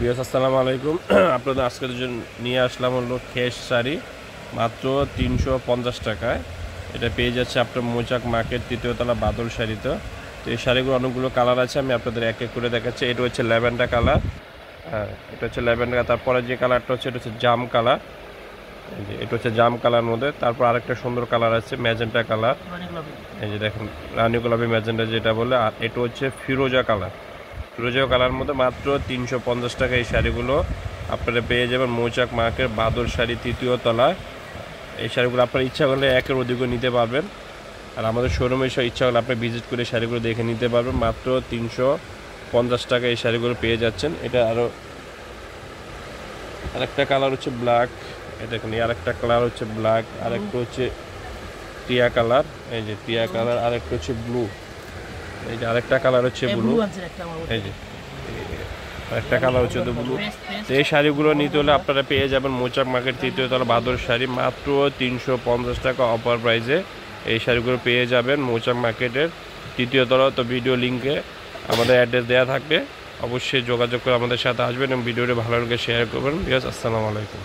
বিয়াস আসসালামু আলাইকুম। আপনাদের আজকের জন্য নিয়ে আসলাম হলো খেস শাড়ি মাত্র 350 টাকায়। এটা পেয়ে যাচ্ছে আপনার মৌচাক মার্কেট তৃতীয় তলা বাদল শাড়িতে। তো এই শাড়িগুলো অনেকগুলো কালার আছে, আমি আপনাদের এক এক করে দেখাচ্ছি। এটা হচ্ছে ল্যাভেন্ডার কালার, হ্যাঁ এটা হচ্ছে ল্যাভেন্ডার। তারপরে যে কালারটা হচ্ছে এটা হচ্ছে জাম কালার, এই যে এটা হচ্ছে জাম কালার মধ্যে। তারপর আরেকটা সুন্দর কালার আছে ম্যাজেন্টা কালার, এই যে দেখেন রানী গোলাপি ম্যাজেন্টা যেটা বলে। আর এটা হচ্ছে ফিরোজা কালার, ফিরোজা কালার মধ্যে মাত্র 350 টাকা এই শাড়িগুলো আপনারা পেয়ে যাবেন মৌচাক মার্কেট বাদল শাড়ি তৃতীয় তলায়। এই শাড়িগুলো আপনার ইচ্ছা করলে একের অধিকও নিতে পারবেন, আর আমাদের শোরুমে এসে ইচ্ছা করলে আপনি ভিজিট করে শাড়িগুলো দেখে নিতে পারবেন। মাত্র 350 টাকা এই শাড়িগুলো পেয়ে যাচ্ছেন। এটা আরেকটা কালার হচ্ছে ব্ল্যাক, এটা দেখুন আরেকটা কালার হচ্ছে ব্ল্যাক, আরেকটা হচ্ছে টিয়া কালার, এই যে টিয়া কালার, আরেকটা হচ্ছে ব্লু, এই যে আরেকটা কালার হচ্ছে ব্লু, এই যে একটা কালার হচ্ছে তো ব্লু। তো এই শাড়িগুলো নিতে হলে আপনারা পেয়ে যাবেন মৌচাক মার্কেট তৃতীয় তলা বাদর শাড়ি মাত্র 350 টাকা অফার প্রাইসে। এই শাড়িগুলো পেয়ে যাবেন মৌচাক মার্কেটের তৃতীয় তলা। তো ভিডিও লিঙ্কে আমাদের অ্যাড্রেস দেওয়া থাকবে, অবশ্যই যোগাযোগ করে আমাদের সাথে আসবেন এবং ভিডিওটি ভালো লাগে শেয়ার করবেন। বিকজ আসসালামু আলাইকুম।